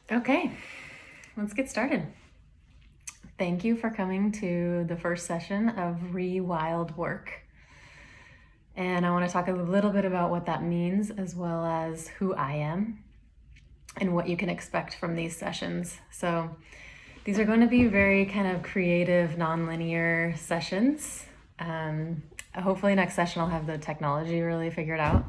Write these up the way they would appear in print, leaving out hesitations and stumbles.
Okay, let's get started. Thank you for coming to the first session of Rewild Work. And I want to talk a little bit about what that means, as well as who I am and what you can expect from these sessions. So these are going to be very kind of creative, nonlinear sessions. Hopefully next session I'll have the technology really figured out.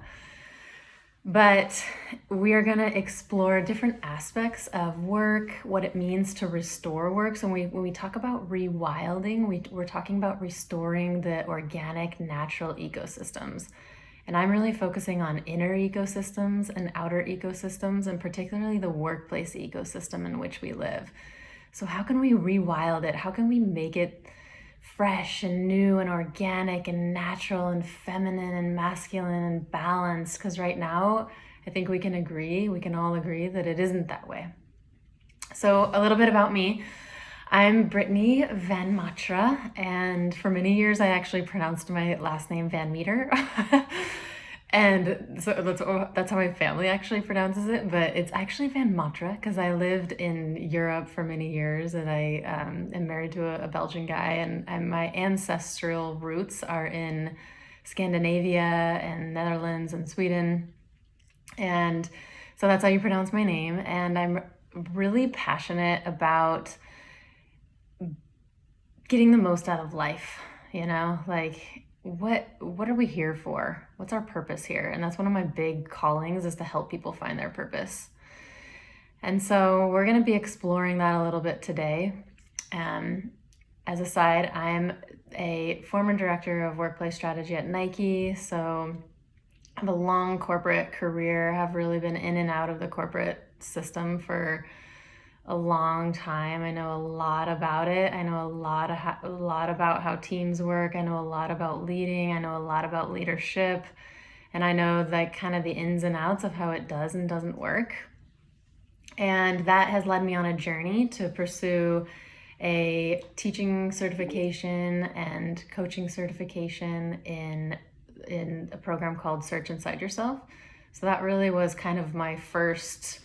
But we are going to explore different aspects of work, what it means to restore work. So when we talk about rewilding, we're talking about restoring the organic, natural ecosystems. And I'm really focusing on inner ecosystems and outer ecosystems, and particularly the workplace ecosystem in which we live. So how can we rewild it? How can we make it fresh and new and organic and natural and feminine and masculine and balanced? Because right now, I think we can all agree that it isn't that way. So a little bit about me. I'm Brittany Van Matra, and for many years I actually pronounced my last name Van Meter. And so that's how my family actually pronounces it, but it's actually Van Matra because I lived in Europe for many years, and I am married to a Belgian guy, and my ancestral roots are in Scandinavia and Netherlands and Sweden. And so that's how you pronounce my name. And I'm really passionate about getting the most out of life, like what are we here for? What's our purpose here? And that's one of my big callings, is to help people find their purpose. And so we're going to be exploring that a little bit today. As a side, I'm a former director of workplace strategy at Nike. So I have a long corporate career, have really been in and out of the corporate system for a long time. I know a lot about it. I know a lot about how teams work. I know a lot about leading. I know a lot about leadership. And I know like kind of the ins and outs of how it does and doesn't work. And that has led me on a journey to pursue a teaching certification and coaching certification in a program called Search Inside Yourself. So that really was kind of my first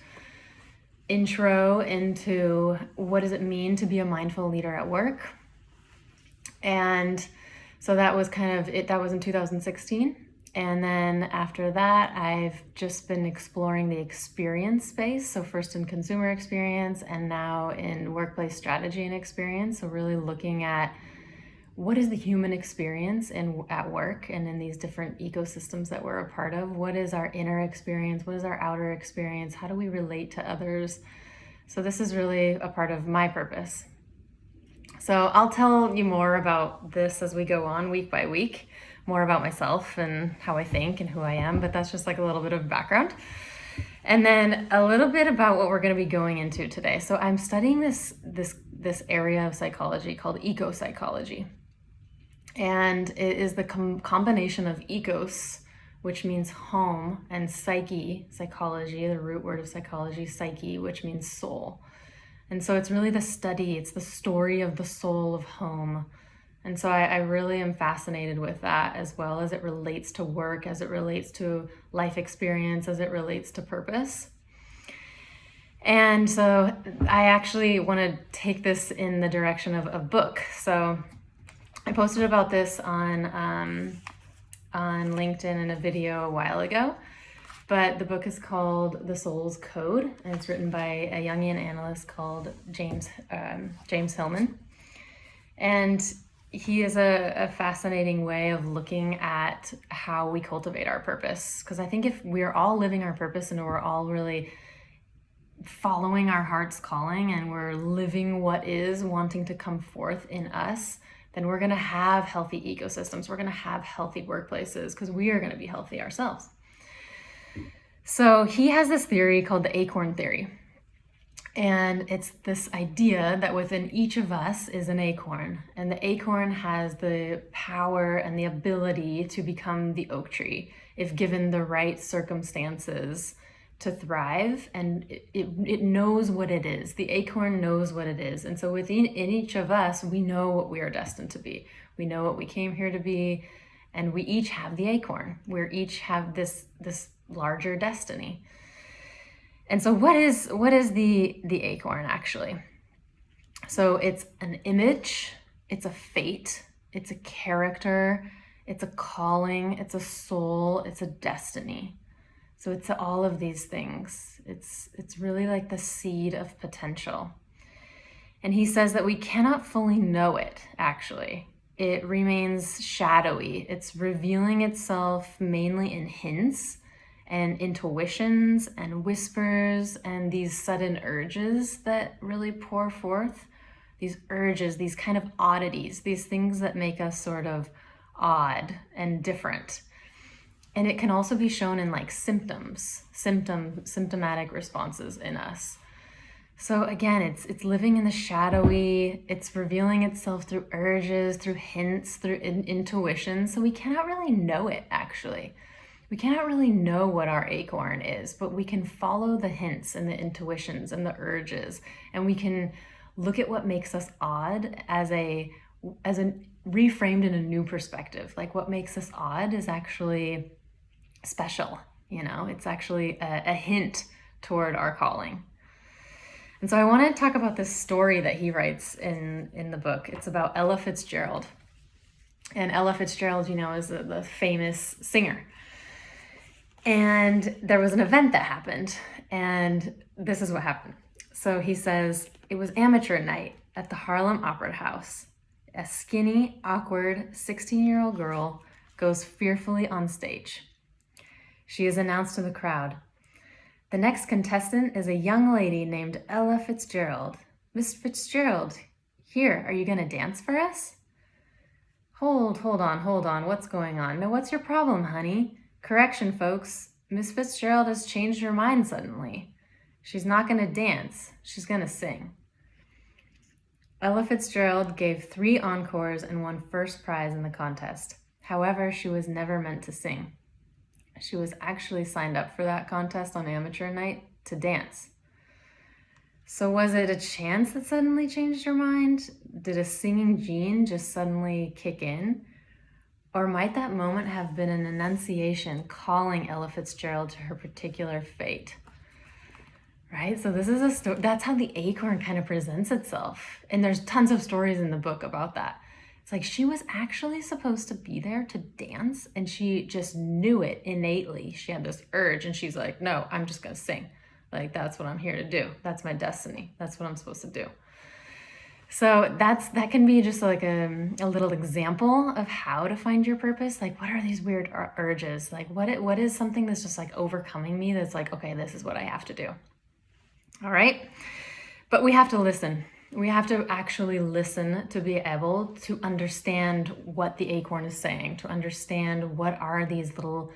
intro into what does it mean to be a mindful leader at work. And so that was kind of it. That was in 2016. And then after that, I've just been exploring the experience space. So first in consumer experience, and now in workplace strategy and experience. So really looking at what is the human experience at work and in these different ecosystems that we're a part of. What is our inner experience? What is our outer experience? How do we relate to others? So this is really a part of my purpose. So I'll tell you more about this as we go on week by week, more about myself and how I think and who I am, but that's just like a little bit of background. And then a little bit about what we're going to be going into today. So I'm studying this area of psychology called eco-psychology. And it is the combination of ecos, which means home, and psyche, psychology, the root word of psychology, psyche, which means soul. And so it's really the study, it's the story of the soul of home. And so I really am fascinated with that, as well as it relates to work, as it relates to life experience, as it relates to purpose. And so I actually want to take this in the direction of a book. So I posted about this on LinkedIn in a video a while ago, but the book is called The Soul's Code, and it's written by a Jungian analyst called James Hillman. And he has a fascinating way of looking at how we cultivate our purpose. Because I think if we're all living our purpose and we're all really following our heart's calling and we're living what is wanting to come forth in us, then we're going to have healthy ecosystems. We're going to have healthy workplaces because we are going to be healthy ourselves. So he has this theory called the acorn theory. And it's this idea that within each of us is an acorn. And the acorn has the power and the ability to become the oak tree if given the right circumstances to thrive. And it knows what it is. The acorn knows what it is. And so within each of us, we know what we are destined to be. We know what we came here to be. And we each have the acorn. We each have this larger destiny. And so what is the acorn actually? So it's an image, it's a fate, it's a character, it's a calling, it's a soul, it's a destiny. So it's all of these things. It's really like the seed of potential. And he says that we cannot fully know it, actually. It remains shadowy. It's revealing itself mainly in hints and intuitions and whispers and these sudden urges that really pour forth. These urges, these kind of oddities, these things that make us sort of odd and different. And it can also be shown in like symptomatic responses in us. So again, it's living in the shadowy, it's revealing itself through urges, through hints, through intuition. So we cannot really know it, actually. We cannot really know what our acorn is, but we can follow the hints and the intuitions and the urges, and we can look at what makes us odd as a reframed in a new perspective. Like what makes us odd is actually special, it's actually a hint toward our calling. And so I want to talk about this story that he writes in the book. It's about Ella Fitzgerald. And Ella Fitzgerald, is the famous singer. And there was an event that happened, and this is what happened. So he says, it was amateur night at the Harlem Opera House. A skinny, awkward 16-year-old girl goes fearfully on stage. She is announced to the crowd. The next contestant is a young lady named Ella Fitzgerald. Miss Fitzgerald, here, are you going to dance for us? Hold on, what's going on? No, what's your problem, honey? Correction, folks, Miss Fitzgerald has changed her mind suddenly. She's not going to dance, she's going to sing. Ella Fitzgerald gave 3 encores and won first prize in the contest. However, she was never meant to sing. She was actually signed up for that contest on amateur night to dance. So was it a chance that suddenly changed her mind? Did a singing gene just suddenly kick in? Or might that moment have been an annunciation calling Ella Fitzgerald to her particular fate? Right? So this is a story. That's how the acorn kind of presents itself. And there's tons of stories in the book about that. It's like she was actually supposed to be there to dance, and she just knew it innately. She had this urge, and she's like, no, I'm just going to sing. Like, that's what I'm here to do. That's my destiny. That's what I'm supposed to do. So that can be just like a little example of how to find your purpose. Like, what are these weird urges? Like, what is something that's just like overcoming me that's like, okay, this is what I have to do. All right? But we have to listen. We have to actually listen to be able to understand what the acorn is saying, to understand what are these little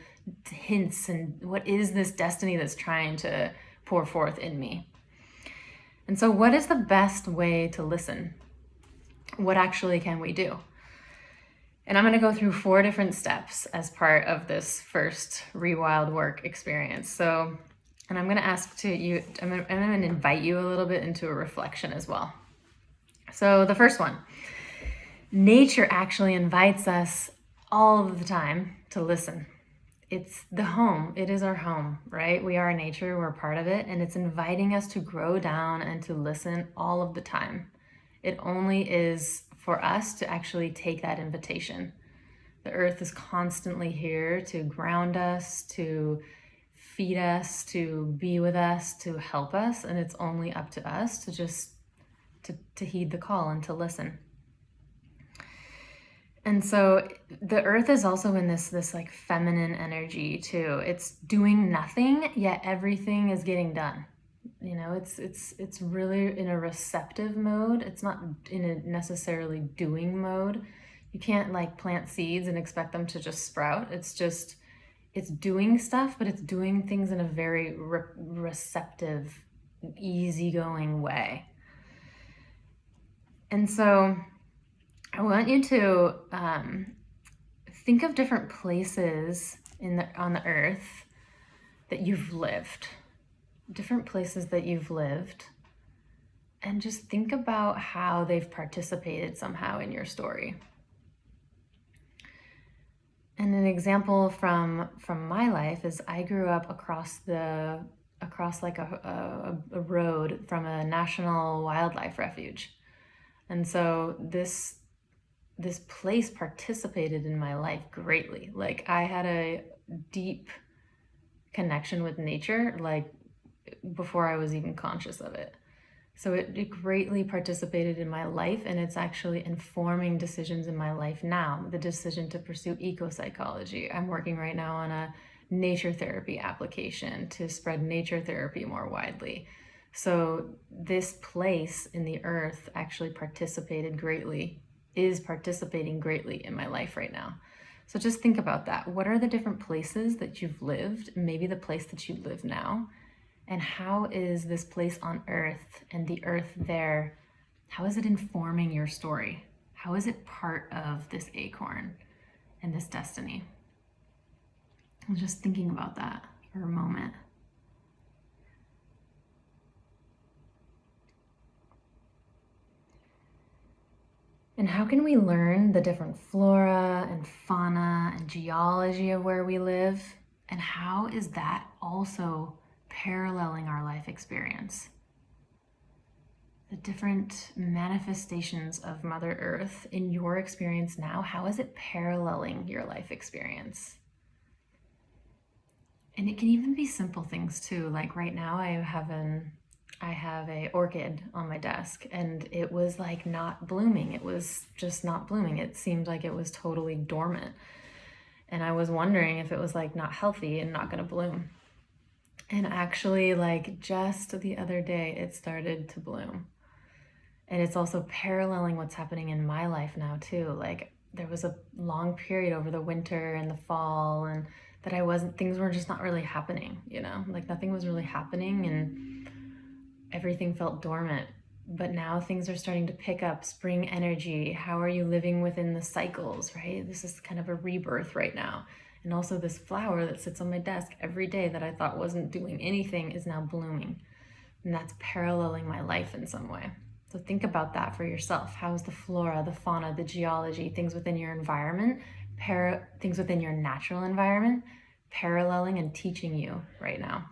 hints and what is this destiny that's trying to pour forth in me. And so what is the best way to listen? What actually can we do? And I'm going to go through 4 different steps as part of this first Rewild Work experience. And I'm going to I'm going to invite you a little bit into a reflection as well. So the first one, nature actually invites us all of the time to listen. It's the home. It is our home, right? We are nature. We're part of it. And it's inviting us to grow down and to listen all of the time. It only is for us to actually take that invitation. The earth is constantly here to ground us, to feed us, to be with us, to help us. And it's only up to us to just to heed the call and to listen. And so the earth is also in this like feminine energy too. It's doing nothing, yet everything is getting done. It's really in a receptive mode. It's not in a necessarily doing mode. You can't like plant seeds and expect them to just sprout. It's doing stuff, but it's doing things in a very receptive, easygoing way. And so I want you to think of different places on the earth that you've lived, and just think about how they've participated somehow in your story. And an example from my life is I grew up across the across like a road from a national wildlife refuge. And so this place participated in my life greatly. Like I had a deep connection with nature, like before I was even conscious of it. So it greatly participated in my life, and it's actually informing decisions in my life now. The decision to pursue eco-psychology. I'm working right now on a nature therapy application to spread nature therapy more widely. So this place in the earth actually is participating greatly in my life right now. So just think about that. What are the different places that you've lived, maybe the place that you live now? And how is this place on earth and the earth there, how is it informing your story? How is it part of this acorn and this destiny? I'm just thinking about that for a moment. And how can we learn the different flora and fauna and geology of where we live? And how is that also paralleling our life experience? The different manifestations of Mother Earth in your experience now, how is it paralleling your life experience? And it can even be simple things too. Like right now I have a orchid on my desk, and it was like not blooming. It was just not blooming. It seemed like it was totally dormant. And I was wondering if it was like not healthy and not going to bloom. And actually, like just the other day, it started to bloom. And it's also paralleling what's happening in my life now too. Like there was a long period over the winter and the fall, and that things were just not really happening, like nothing was really happening and everything felt dormant. But now things are starting to pick up, spring energy. How are you living within the cycles, right? This is kind of a rebirth right now. And also this flower that sits on my desk every day that I thought wasn't doing anything is now blooming. And that's paralleling my life in some way. So think about that for yourself. How is the flora, the fauna, the geology, things within your environment, things within your natural environment, paralleling and teaching you right now?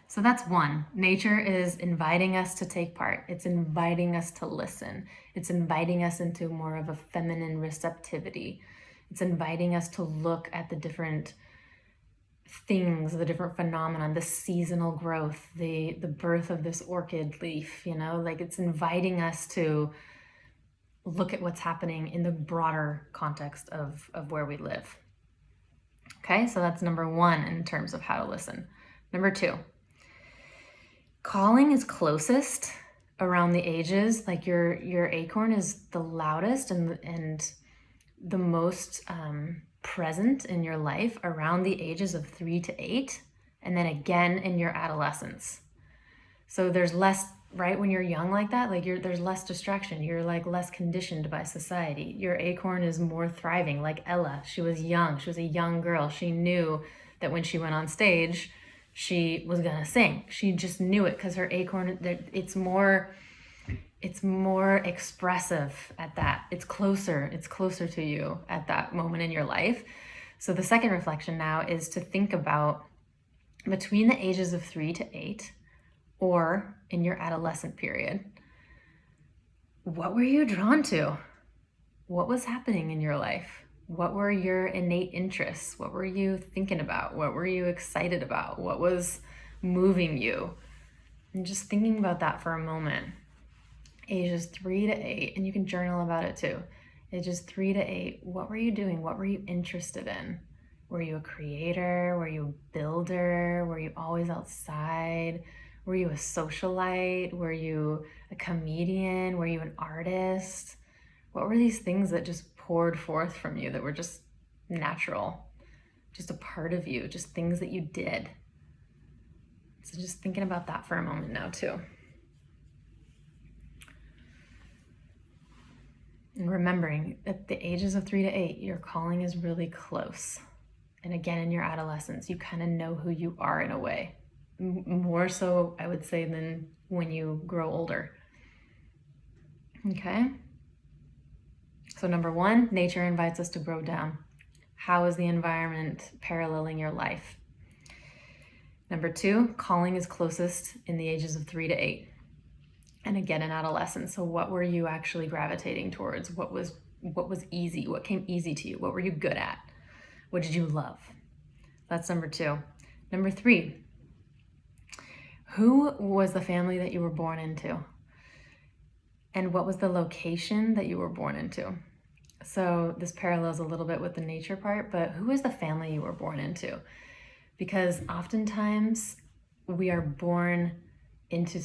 So that's one. Nature is inviting us to take part. It's inviting us to listen. It's inviting us into more of a feminine receptivity. It's inviting us to look at the different things, the different phenomena, the seasonal growth, the birth of this orchid leaf, like it's inviting us to look at what's happening in the broader context of where we live. Okay, so that's number one in terms of how to listen. Number two, calling is closest around the ages. Like your acorn is the loudest and the most present in your life around the ages of 3 to 8, and then again in your adolescence. So there's less, right, when you're young like that, like there's less distraction. You're like less conditioned by society. Your acorn is more thriving, like Ella. She was young. She was a young girl. She knew that when she went on stage, she was gonna sing. She just knew it because her acorn, it's more expressive at that. It's closer to you at that moment in your life. So the second reflection now is to think about between the ages of 3 to 8 or in your adolescent period, what were you drawn to? What was happening in your life? What were your innate interests? What were you thinking about? What were you excited about? What was moving you? And just thinking about that for a moment. Ages 3 to 8, and you can journal about it too. Ages 3 to 8, what were you doing? What were you interested in? Were you a creator? Were you a builder? Were you always outside? Were you a socialite? Were you a comedian? Were you an artist? What were these things that just poured forth from you that were just natural, just a part of you, just things that you did? So just thinking about that for a moment now too. And remembering at the ages of 3 to 8, your calling is really close. And again, in your adolescence, you kind of know who you are in a way. More so, I would say, than when you grow older. Okay? So number one, nature invites us to grow down. How is the environment paralleling your life? Number 2, calling is closest in the ages of 3 to 8. And again, in adolescence. So what were you actually gravitating towards? What was easy? What came easy to you? What were you good at? What did you love? That's number 2. Number 3, who was the family that you were born into? And what was the location that you were born into? So this parallels a little bit with the nature part, but who is the family you were born into? Because oftentimes we are born into,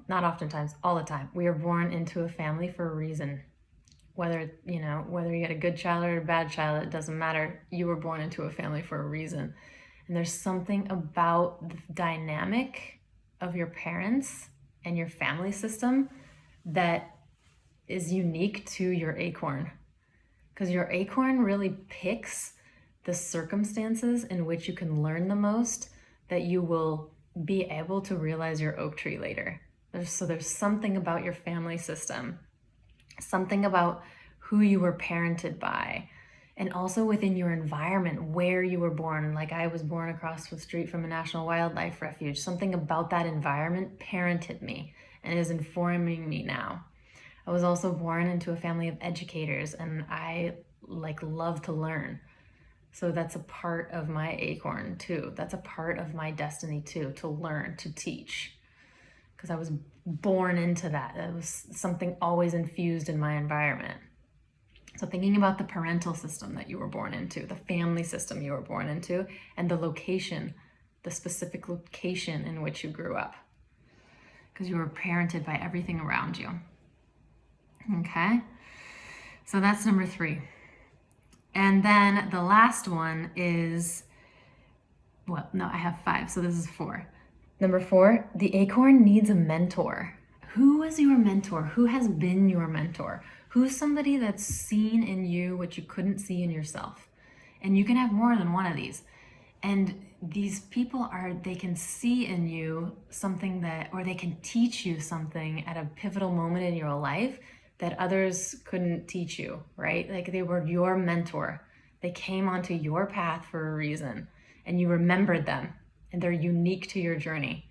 not oftentimes, all the time, we are born into a family for a reason. Whether you get a good child or a bad child, it doesn't matter. You were born into a family for a reason. And there's something about the dynamic of your parents and your family system that is unique to your acorn. Because your acorn really picks the circumstances in which you can learn the most, that you will be able to realize your oak tree later. There's something about your family system, something about who you were parented by, and also within your environment, where you were born. Like I was born across the street from a national wildlife refuge. Something about that environment parented me and is informing me now. I was also born into a family of educators, and I love to learn. So that's a part of my acorn too. That's a part of my destiny too, to learn, to teach. Because I was born into that. It was something always infused in my environment. So thinking about the parental system that you were born into, the family system you were born into, and the location, the specific location in which you grew up. Because you were parented by everything around you. Okay? So that's number 3. And then the last one is, I have 5, so this is 4. Number 4, the acorn needs a mentor. Who is your mentor? Who has been your mentor? Who's somebody that's seen in you what you couldn't see in yourself? And you can have more than one of these. And these people they can see in you something or they can teach you something at a pivotal moment in your life that others couldn't teach you, right? Like they were your mentor. They came onto your path for a reason, and you remembered them, and they're unique to your journey.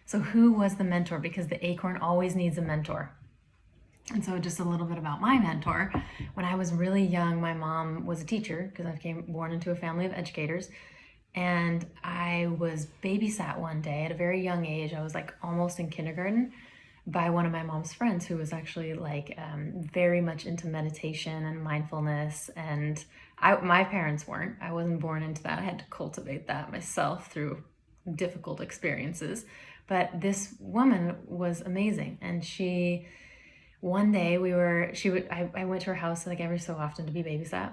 So who was the mentor? Because the acorn always needs a mentor. And so just a little bit about my mentor. When I was really young, my mom was a teacher, because I came born into a family of educators. And I was babysat one day at a very young age. I was almost in kindergarten, by one of my mom's friends who was actually very much into meditation and mindfulness. And my parents weren't. I wasn't born into that. I had to cultivate that myself through difficult experiences. But this woman was amazing. And one day I went to her house every so often to be babysat.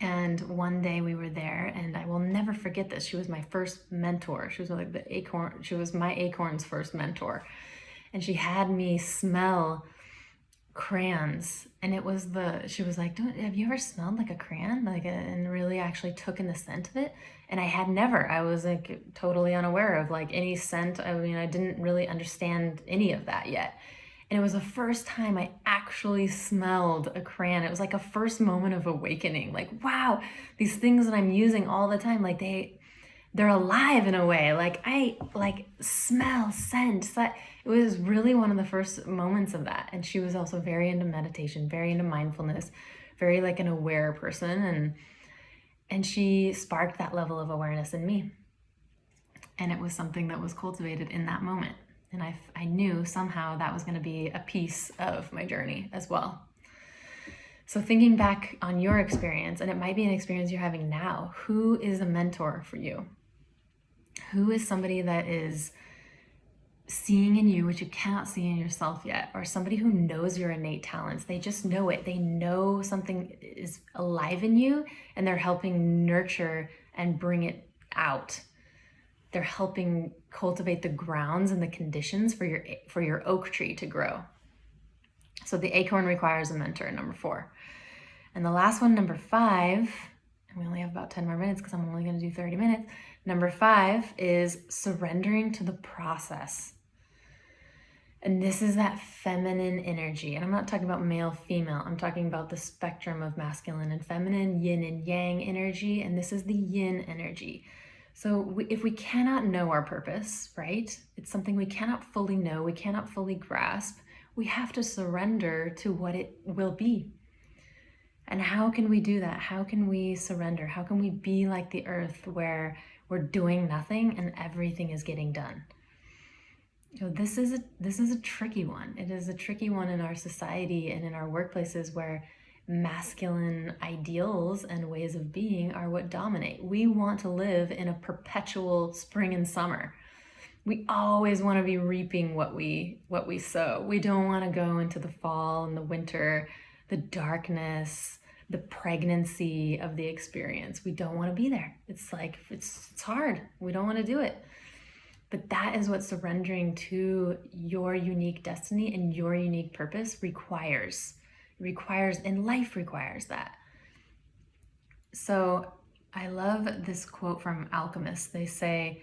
And one day we were there, and I will never forget this. She was my first mentor. She was the acorn. She was my acorn's first mentor. And she had me smell crayons. And she was like, have you ever smelled a crayon? And really actually took in the scent of it. And I had never. I was totally unaware of any scent. I mean, I didn't really understand any of that yet. And it was the first time I actually smelled a crayon. It was a first moment of awakening. Wow, these things that I'm using all the time, they're alive in a way. I smell, scent. It was really one of the first moments of that. And she was also very into meditation, very into mindfulness, very an aware person. And she sparked that level of awareness in me. And it was something that was cultivated in that moment. And I knew somehow that was going to be a piece of my journey as well. So thinking back on your experience, and it might be an experience you're having now, who is a mentor for you? Who is somebody that is seeing in you what you cannot see in yourself yet? Or somebody who knows your innate talents. They just know it. They know something is alive in you, and they're helping nurture and bring it out. They're helping cultivate the grounds and the conditions for your oak tree to grow. So the acorn requires a mentor, number 4. And the last one, number 5, and we only have about 10 more minutes because I'm only going to do 30 minutes. Number 5 is surrendering to the process. And this is that feminine energy. And I'm not talking about male, female. I'm talking about the spectrum of masculine and feminine, yin and yang energy. And this is the yin energy. So if we cannot know our purpose, right? It's something we cannot fully know, we cannot fully grasp. We have to surrender to what it will be. And how can we do that? How can we surrender? How can we be like the earth where we're doing nothing and everything is getting done? This is a tricky one. It is a tricky one in our society and in our workplaces where masculine ideals and ways of being are what dominate. We want to live in a perpetual spring and summer. We always want to be reaping what we sow. We don't want to go into the fall and the winter, the darkness, the pregnancy of the experience. We don't want to be there. It's like it's hard. We don't want to do it. But that is what surrendering to your unique destiny and your unique purpose requires. And life requires that. So I love this quote from Alchemist. They say,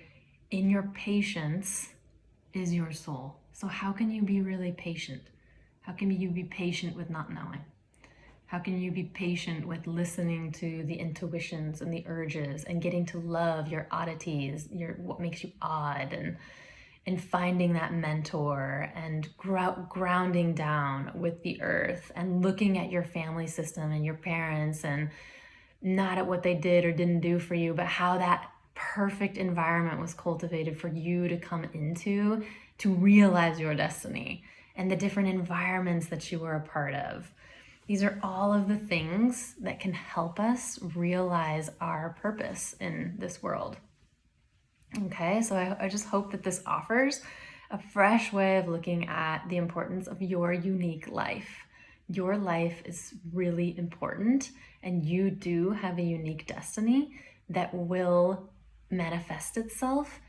in your patience is your soul. So how can you be really patient? How can you be patient with not knowing? How can you be patient with listening to the intuitions and the urges and getting to love your oddities, what makes you odd, and finding that mentor and grounding down with the earth and looking at your family system and your parents and not at what they did or didn't do for you, but how that perfect environment was cultivated for you to come into to realize your destiny and the different environments that you were a part of. These are all of the things that can help us realize our purpose in this world. Okay, so I just hope that this offers a fresh way of looking at the importance of your unique life. Your life is really important, and you do have a unique destiny that will manifest itself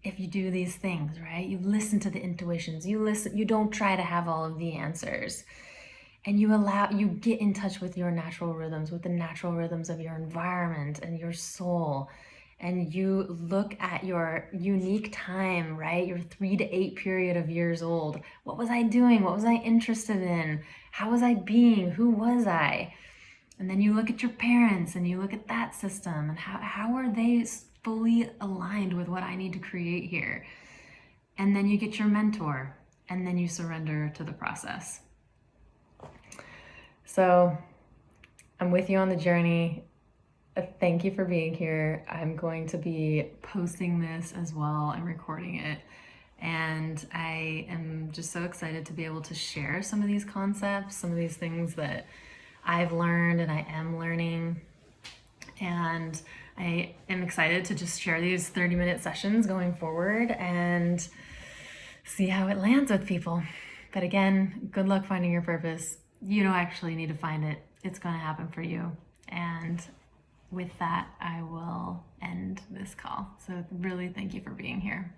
if you do these things, right? You listen to the intuitions, you don't try to have all of the answers. And you get in touch with your natural rhythms, with the natural rhythms of your environment and your soul. And you look at your unique time, right? Your 3 to 8 period of years old. What was I doing? What was I interested in? How was I being? Who was I? And then you look at your parents and you look at that system and how are they fully aligned with what I need to create here? And then you get your mentor and then you surrender to the process. So I'm with you on the journey. Thank you for being here. I'm going to be posting this as well. I'm recording it. And I am just so excited to be able to share some of these concepts, some of these things that I've learned and I am learning. And I am excited to just share these 30-minute sessions going forward and see how it lands with people. But again, good luck finding your purpose. You don't actually need to find it. It's going to happen for you. And with that, I will end this call. So really thank you for being here.